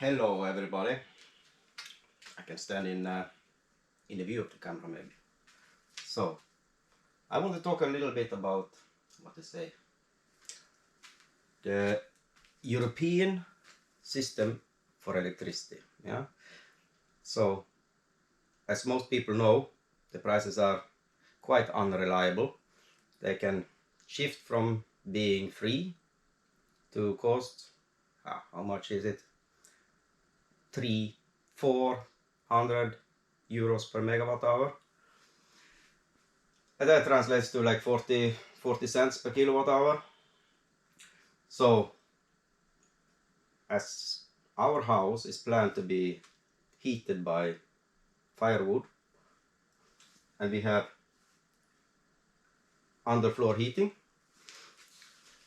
Hello everybody. I can stand in the view of the camera maybe. So I want to talk a little bit about the European system for electricity. Yeah. So as most people know, the prices are quite unreliable. They can shift from being free to cost. How much is it? 300-400 euros per megawatt hour. And that translates to like 40 cents per kilowatt hour. So as our house is planned to be heated by firewood, and we have underfloor heating,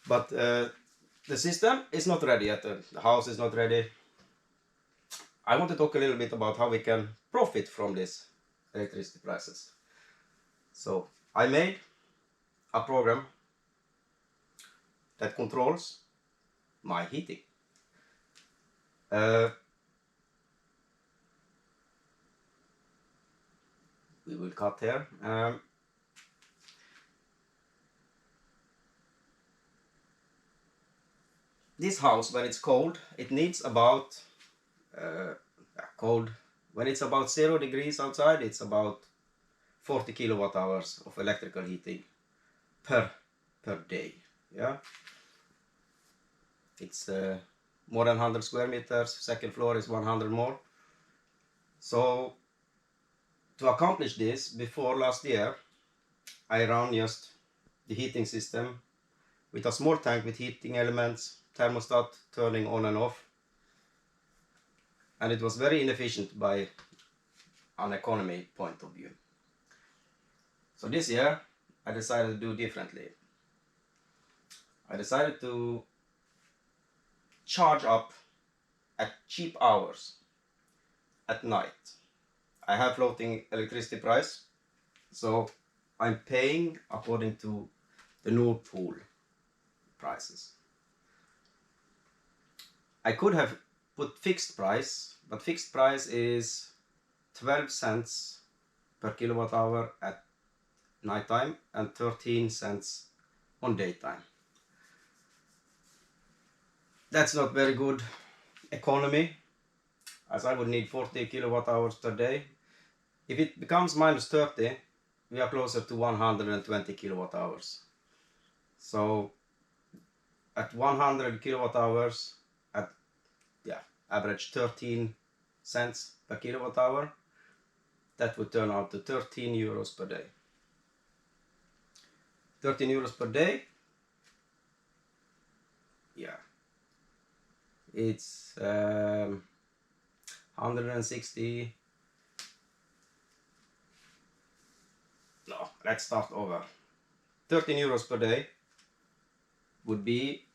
but the system is not ready yet. The house is not ready. I want to talk a little bit about how we can profit from this electricity prices. So I made a program that controls my heating. We will cut here. This house, when it's cold, it needs about when it's about 0 degrees outside, it's about 40 kilowatt hours of electrical heating per day. Yeah, it's more than 100 square meters. Second floor is 100 more. So to accomplish this, before last year I ran just the heating system with a small tank with heating elements, thermostat turning on and off, and it was very inefficient by an economy point of view. So this year I decided to do differently. I decided to charge up at cheap hours at night. I have floating electricity price, so I'm paying according to the Nord Pool prices. I could have put fixed price, but fixed price is 12 cents per kilowatt hour at nighttime and 13 cents on daytime. That's not very good economy, as I would need 40 kilowatt hours per day. If it becomes minus 30, we are closer to 120 kilowatt hours. So at 100 kilowatt hours at average 13 cents per kilowatt hour, that would turn out to 13 euros per day. 13 euros per day, yeah, it's 160. No, let's start over. 13 euros per day would be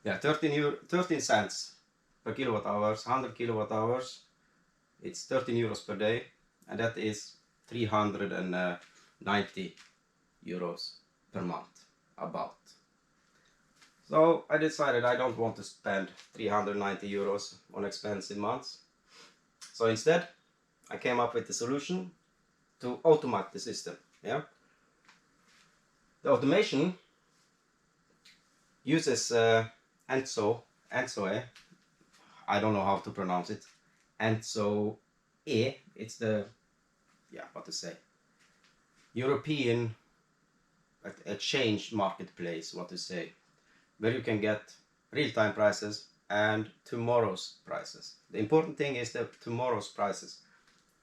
13 cents per kilowatt hours. 100 kilowatt hours, it's 13 euros per day, and that is 390 euros per month about. So I decided I don't want to spend 390 euros on expensive months. So instead I came up with the solution to automate the system. Yeah, the automation uses ENTSO, I don't know how to pronounce it. ENTSO E, it's the European exchange marketplace, where you can get real-time prices and tomorrow's prices. The important thing is that tomorrow's prices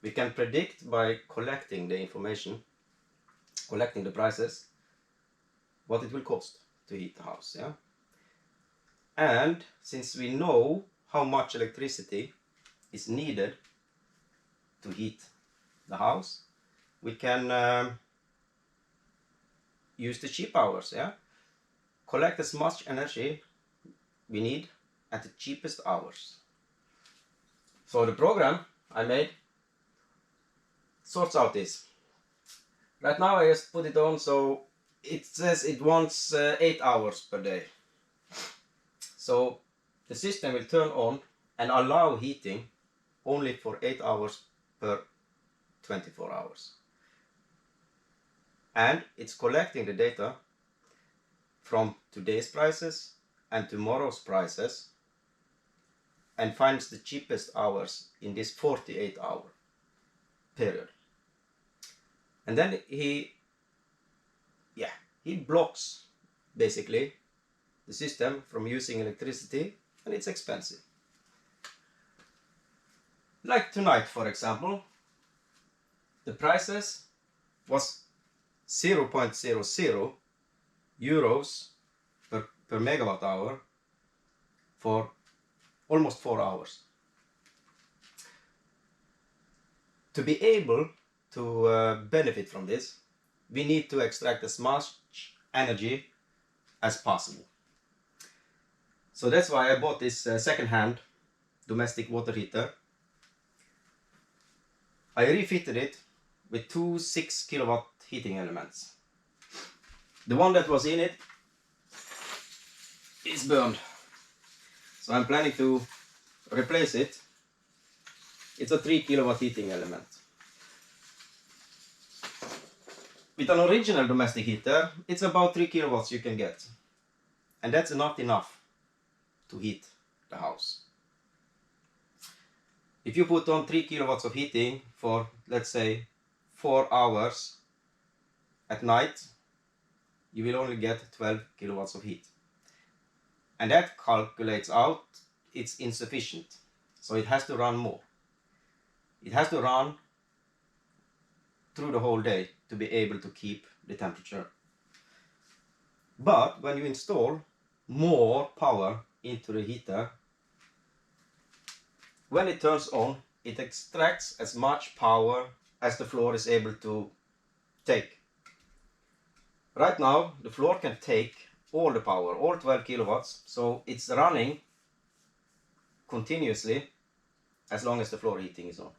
we can predict by collecting the information, collecting the prices, what it will cost to heat the house. Yeah, and since we know how much electricity is needed to heat the house, we can use the cheap hours. Yeah, collect as much energy we need at the cheapest hours. So the program I made sorts out this. Right now I just put it on, so it says it wants 8 hours per day. So the system will turn on and allow heating only for 8 hours per 24 hours. And it's collecting the data from today's prices and tomorrow's prices and finds the cheapest hours in this 48-hour period. And then he blocks basically the system from using electricity, and it's expensive. Like tonight, for example, the prices was 0.00 euros per megawatt hour for almost 4 hours. To be able to benefit from this, we need to extract as much energy as possible. So that's why I bought this second-hand domestic water heater. I refitted it with two 6 kilowatt heating elements. The one that was in it is burned, so I'm planning to replace it. It's a 3 kilowatt heating element. With an original domestic heater, it's about 3 kilowatts you can get, and that's not enough to heat the house. If you put on 3 kilowatts of heating for, let's say, 4 hours at night, you will only get 12 kilowatts of heat. And that calculates out it's insufficient. So it has to run more. It has to run through the whole day to be able to keep the temperature. But when you install more power into the heater, when it turns on, it extracts as much power as the floor is able to take. Right now, the floor can take all the power, all 12 kilowatts, so it's running continuously as long as the floor heating is on.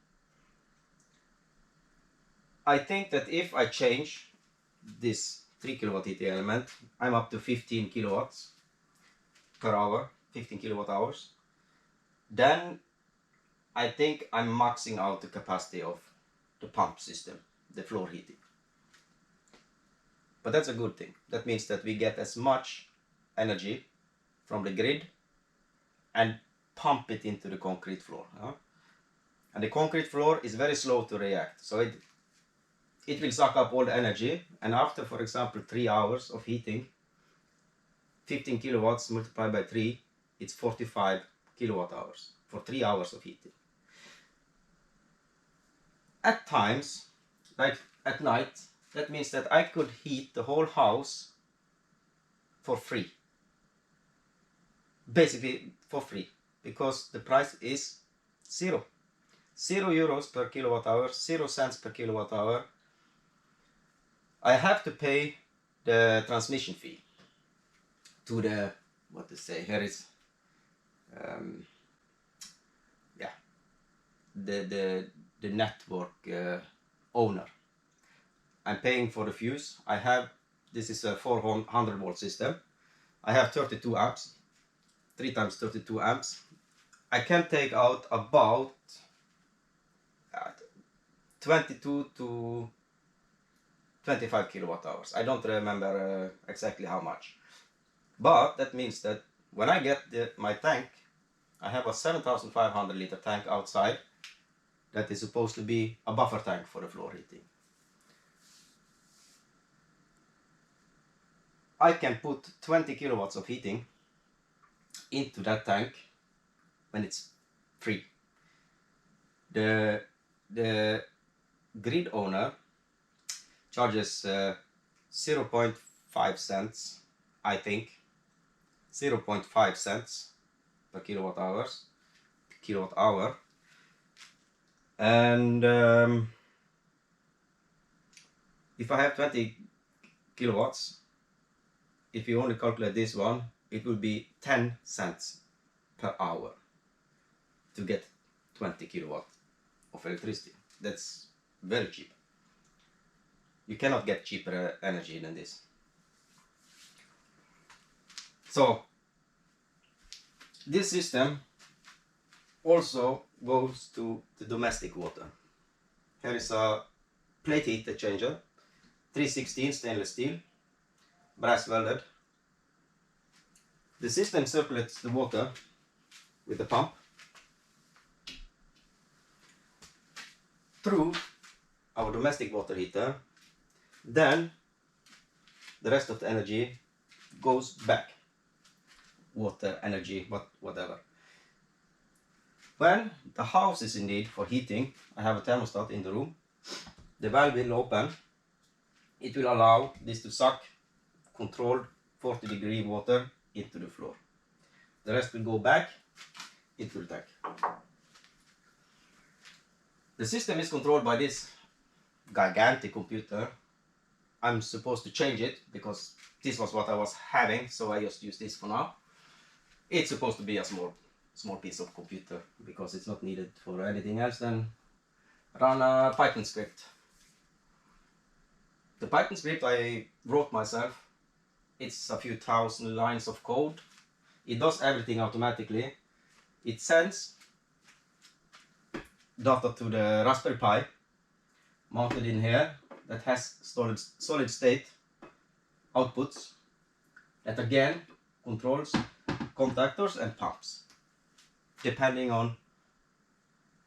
I think that if I change this 3 kilowatt heating element, I'm up to 15 kilowatts per hour, 15 kilowatt hours. Then I think I'm maxing out the capacity of the pump system, the floor heating. But that's a good thing. That means that we get as much energy from the grid and pump it into the concrete floor. And the concrete floor is very slow to react. So it will suck up all the energy, and after, for example, 3 hours of heating, 15 kilowatts multiplied by 3, it's 45 kilowatt hours for 3 hours of heating. At times, like at night, that means that I could heat the whole house for free. Basically for free, because the price is 0 euros per kilowatt hour, 0 cents per kilowatt hour. I have to pay the transmission fee to the, what to say, here is, the network owner. I'm paying for the fuse. This is a 400 volt system. I have 32 amps, 3 times 32 amps. I can take out about 22 to 25 kilowatt hours. I don't remember exactly how much. But that means that when I get my tank, I have a 7,500 liter tank outside that is supposed to be a buffer tank for the floor heating. I can put 20 kilowatts of heating into that tank when it's free. The grid owner charges 0.5 cents, I think, 0.5 cents per kilowatt hour. And if I have 20 kilowatts, if you only calculate this one, it will be 10 cents per hour to get 20 kilowatt of electricity. That's very cheap. You cannot get cheaper energy than this. So This system also goes to the domestic water. Here is a plate heat exchanger, 316 stainless steel, brass welded. The system circulates the water with the pump through our domestic water heater. Then the rest of the energy goes back. Water, energy, whatever. When the house is in need for heating, I have a thermostat in the room. The valve will open. It will allow this to suck controlled 40-degree water into the floor. The rest will go back. It will tank. The system is controlled by this gigantic computer. I'm supposed to change it because this was what I was having, so I just use this for now. It's supposed to be a small piece of computer because it's not needed for anything else than run a Python script. The Python script I wrote myself. It's a few thousand lines of code. It does everything automatically. It sends data to the Raspberry Pi mounted in here that has solid state outputs that again controls contactors and pumps depending on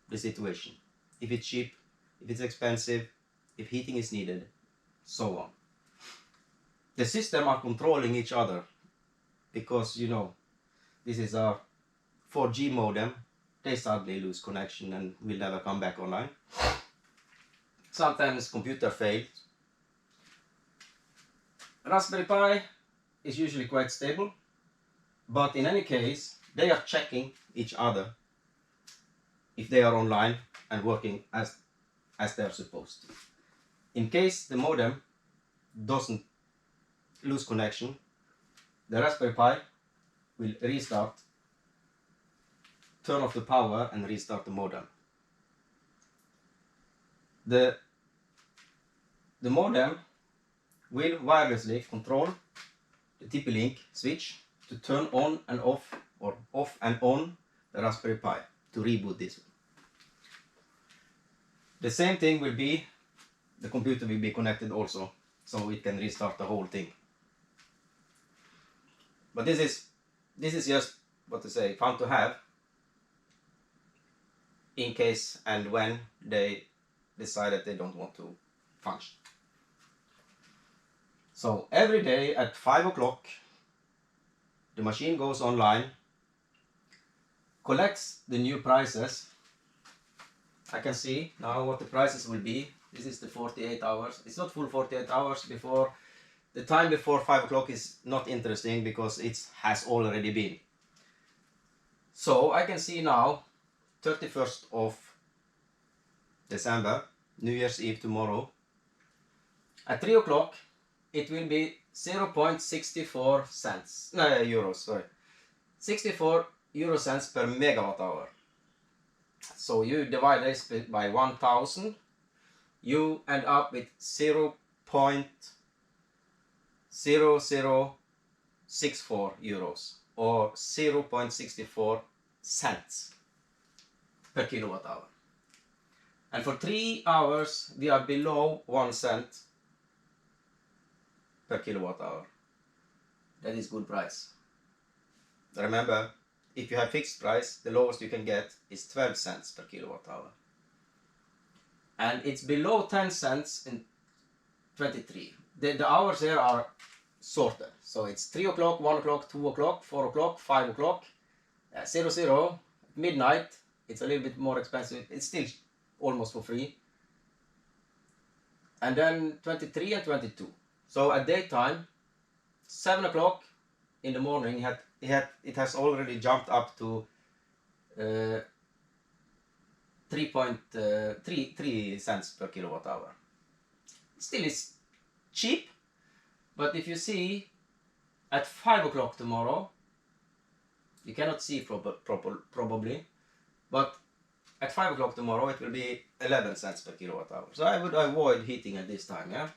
the situation. If it's cheap, if it's expensive, if heating is needed, so on. The system are controlling each other because, you know, this is a 4G modem. They suddenly lose connection and will never come back online. Sometimes computer fails. Raspberry Pi is usually quite stable, but in any case they are checking each other if they are online and working as they are supposed to. In case the modem doesn't lose connection, the Raspberry Pi will restart, turn off the power and restart the modem. The modem will wirelessly control the TP-Link switch to turn on and off or off and on the Raspberry Pi to reboot this one. The same thing will be, the computer will be connected also, so it can restart the whole thing. But this is just, what to say, fun to have in case and when they decide that they don't want to function. So every day at 5 o'clock the machine goes online, collects the new prices. I can see now what the prices will be. This is the 48 hours. It's not full 48 hours. Before the time before 5 o'clock is not interesting because it has already been. So I can see now 31st of December, New Year's Eve tomorrow, at 3 o'clock it will be 0.64 cents, no, euros, sorry, 64 euro cents per megawatt hour. So you divide this by 1000, you end up with 0.0064 euros or 0.64 cents per kilowatt hour. And for 3 hours we are below 1 cent per kilowatt hour. That is good price. Remember, if you have fixed price, the lowest you can get is 12 cents per kilowatt hour. And it's below 10 cents in 23. The hours here are sorted. So it's 3 o'clock, 1 o'clock, 2 o'clock, 4 o'clock, 5 o'clock, 00, midnight. It's a little bit more expensive. It's still almost for free. And then 23 and 22. So at daytime, 7 o'clock in the morning, it has already jumped up to 3.3 cents per kilowatt hour. Still is cheap, but if you see at 5 o'clock tomorrow, you cannot see probably, but at 5 o'clock tomorrow it will be 11 cents per kilowatt hour. So I would avoid heating at this time, yeah.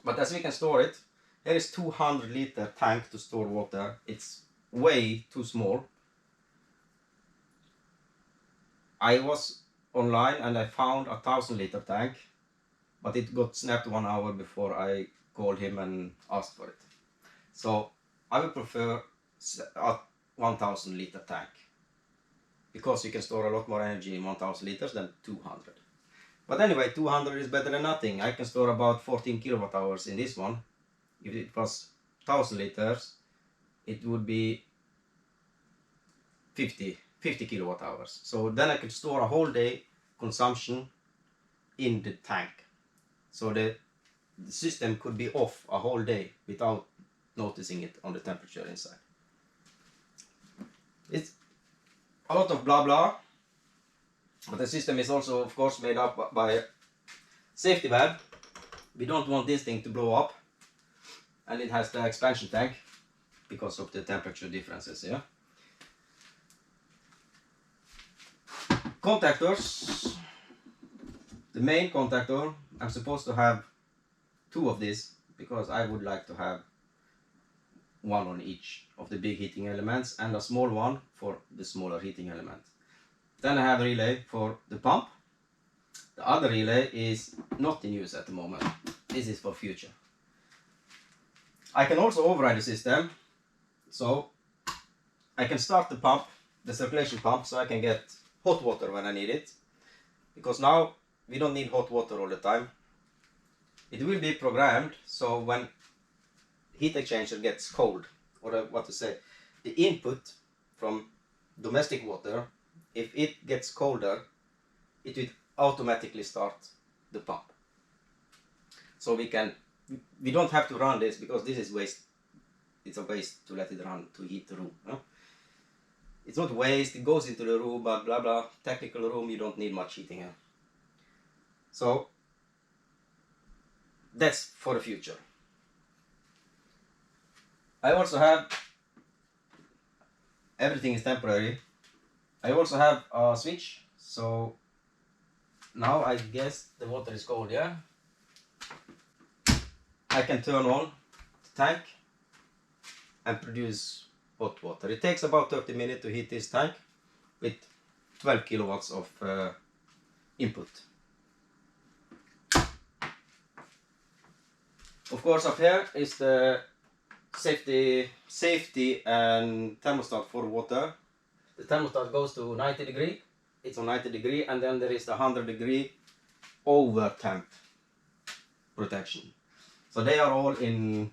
But as we can store it, here is 200 liter tank to store water. It's way too small. I was online and I found a 1,000-liter tank, but it got snapped 1 hour before I called him and asked for it. So I would prefer a 1,000-liter tank, because you can store a lot more energy in 1,000 liters than 200. But anyway, 200 is better than nothing. I can store about 14 kilowatt hours in this one. If it was 1,000 liters, it would be 50 kilowatt hours. So then I could store a whole day consumption in the tank. So the system could be off a whole day without noticing it on the temperature inside. It's a lot of blah blah, but the system is also of course made up by safety valve. We don't want this thing to blow up, and it has the expansion tank because of the temperature differences here. Contactors. The main contactor, I'm supposed to have 2 of these because I would like to have 1 on each of the big heating elements and a small one for the smaller heating element. Then I have a relay for the pump. The other relay is not in use at the moment. This is for future. I can also override the system, so I can start the pump, the circulation pump, so I can get hot water when I need it, because now we don't need hot water all the time. It will be programmed, so when heat exchanger gets cold, or what to say, the input from domestic water, if it gets colder, it will automatically start the pump. So we don't have to run this, because this is waste. It's a waste to let it run to heat the room. No? It's not waste, it goes into the room, but blah blah. Technical room, you don't need much heating here. So that's for the future. I also have, everything is temporary. I also have a switch, so now I guess the water is cold, yeah? I can turn on the tank and produce hot water. It takes about 30 minutes to heat this tank with 12 kilowatts of input. Of course, up here is the safety and thermostat for water. The thermostat goes to 90 degree. It's on 90 degree, and then there is the 100 degree over temp protection. So they are all in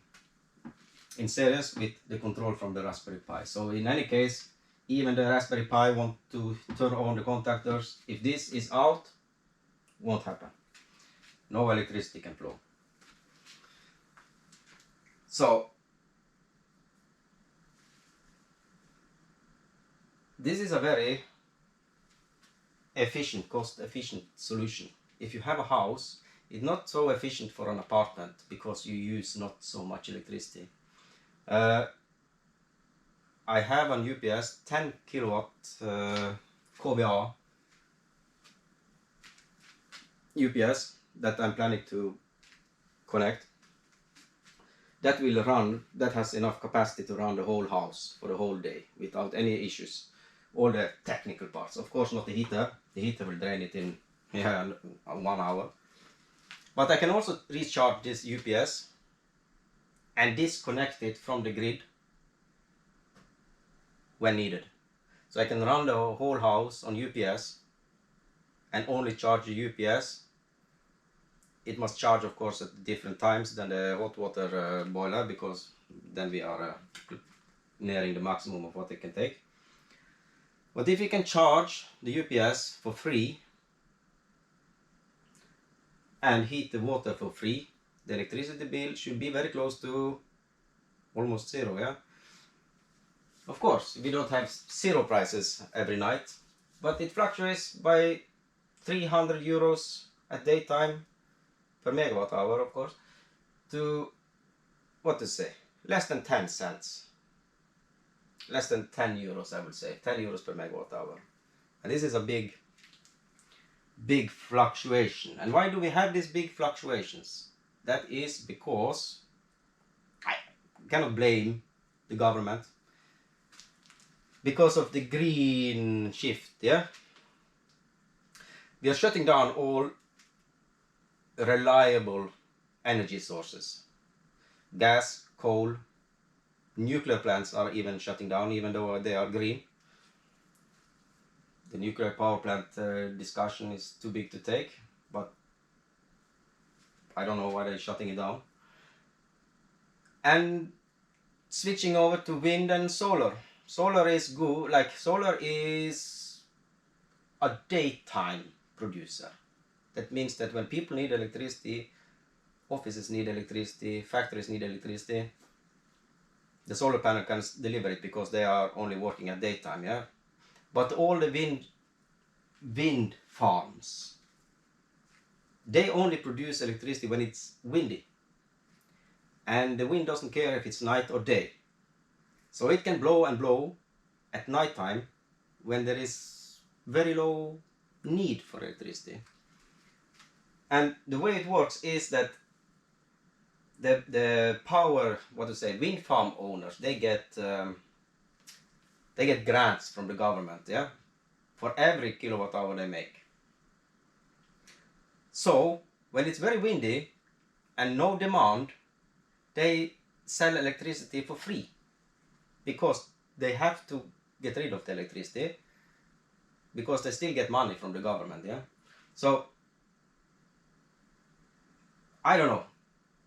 series with the control from the Raspberry Pi. So in any case, even the Raspberry Pi want to turn on the contactors. If this is out, won't happen. No electricity can flow. So this is a very efficient, cost-efficient solution. If you have a house, it's not so efficient for an apartment because you use not so much electricity. I have an UPS 10 kilowatt KVA UPS that I'm planning to connect. That will run, that has enough capacity to run the whole house for the whole day without any issues. All the technical parts, of course not the heater. The heater will drain it in 1 hour. But I can also recharge this UPS and disconnect it from the grid when needed. So I can run the whole house on UPS and only charge the UPS. It must charge, of course, at different times than the hot water boiler, because then we are nearing the maximum of what it can take. But if you can charge the UPS for free and heat the water for free, the electricity bill should be very close to almost zero, yeah? Of course, we don't have zero prices every night, but it fluctuates by 300 euros at daytime per megawatt hour, of course, to, what to say, less than 10 cents. Less than 10 euros, I would say, 10 euros per megawatt hour. And this is a big fluctuation. And why do we have these big fluctuations? That is because I cannot blame the government, because of the green shift, yeah? We are shutting down all reliable energy sources. Gas, coal, nuclear plants are even shutting down, even though they are green. The nuclear power plant discussion is too big to take, but I don't know why they're shutting it down. And switching over to wind and solar. Solar is good, like solar is a daytime producer. That means that when people need electricity, offices need electricity, factories need electricity, the solar panel can deliver it because they are only working at daytime, yeah? But all the wind farms, they only produce electricity when it's windy. And the wind doesn't care if it's night or day. So it can blow and blow at night time when there is very low need for electricity. And the way it works is that the power, wind farm owners, they get grants from the government, yeah, for every kilowatt hour they make. So when it's very windy and no demand, they sell electricity for free because they have to get rid of the electricity because they still get money from the government, yeah. So I don't know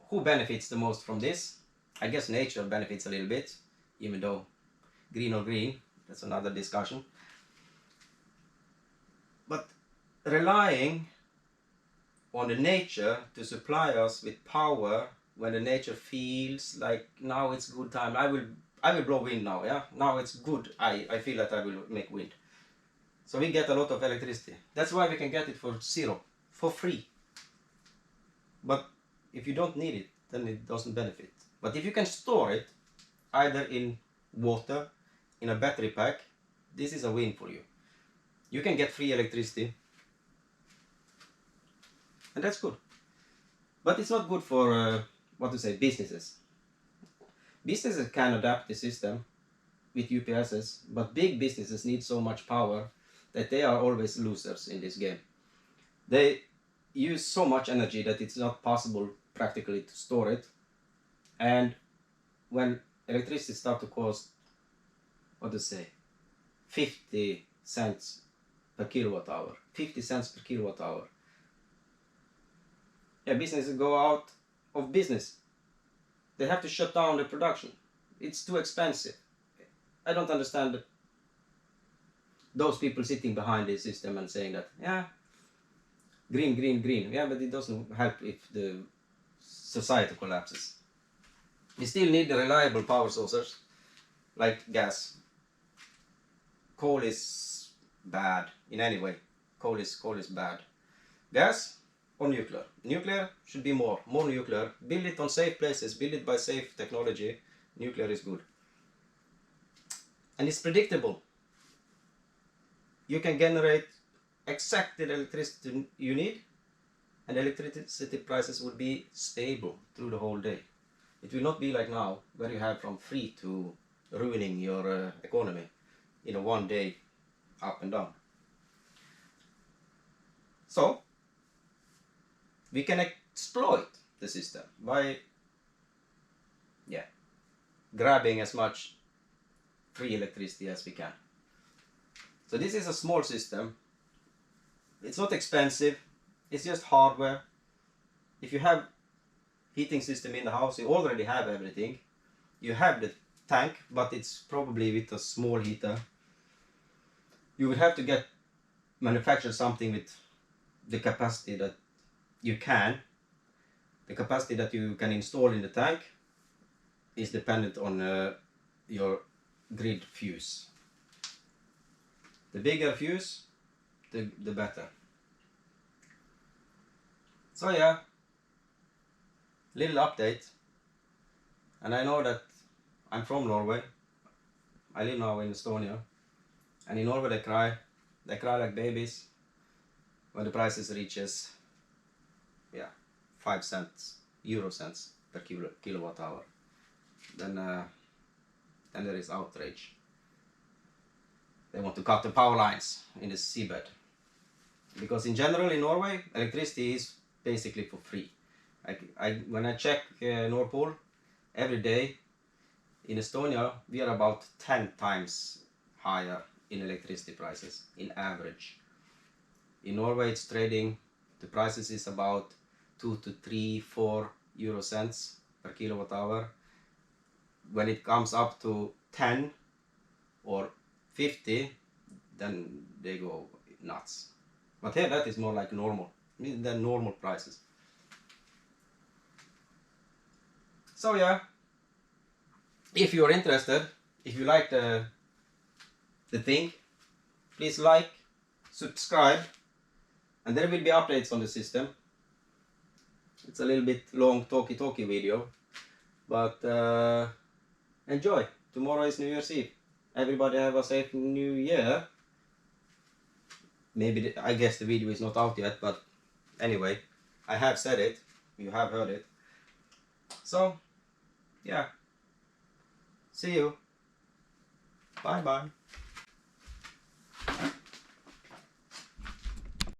who benefits the most from this. I guess nature benefits a little bit, even though green or green, that's another discussion. But relying on the nature to supply us with power when the nature feels like now it's good time, I will blow wind now, yeah, now it's good, I feel that I will make wind. So we get a lot of electricity. That's why we can get it for zero, for free. But if you don't need it, then it doesn't benefit. But if you can store it, either in water, in a battery pack, this is a win for you. You can get free electricity. And that's good. But it's not good for, businesses. Businesses can adapt the system with UPSs, but big businesses need so much power that they are always losers in this game. They use so much energy that it's not possible practically to store it. And when electricity starts to cost, 50 cents per kilowatt hour, 50 cents per kilowatt hour, yeah, businesses go out of business. They have to shut down the production. It's too expensive. I don't understand those people sitting behind this system and saying that, yeah, green, green, green. Yeah, but it doesn't help if the society collapses. We still need the reliable power sources like gas. Coal is bad in any way. Coal is bad. Gas or nuclear? Nuclear should be more nuclear. Build it on safe places. Build it by safe technology. Nuclear is good. And it's predictable. You can generate exactly the electricity you need, and electricity prices will be stable through the whole day. It will not be like now, where you have from free to ruining your economy in a one day up and down. So we can exploit the system by grabbing as much free electricity as we can. So this is a small system. It's not expensive. It's just hardware. If you have heating system in the house, you already have everything. You have the tank, but it's probably with a small heater. You would have to manufacture something with the capacity that you can. The capacity that you can install in the tank is dependent on your grid fuse. The bigger fuse, the better. So yeah, little update. And I know that I'm from Norway. I live now in Estonia. And in Norway they cry like babies when the prices reaches 5 cents, euro cents per kilowatt hour. Then there is outrage. They want to cut the power lines in the seabed. because in general in Norway electricity is basically for free. When I check Nord Pool every day, in Estonia we are about 10 times higher in electricity prices in average. In Norway it's trading, the prices is about 2 to 3, 4 euro cents per kilowatt hour. When it comes up to 10 or 50, then they go nuts. But here that is more like normal, the normal prices. So yeah, if you are interested, if you like the thing, please like, subscribe, and there will be updates on the system. It's a little bit long talky video, but enjoy. Tomorrow is New Year's Eve. Everybody have a safe New Year. Maybe I guess the video is not out yet, but anyway, I have said it. You have heard it. So yeah, see you. Bye bye.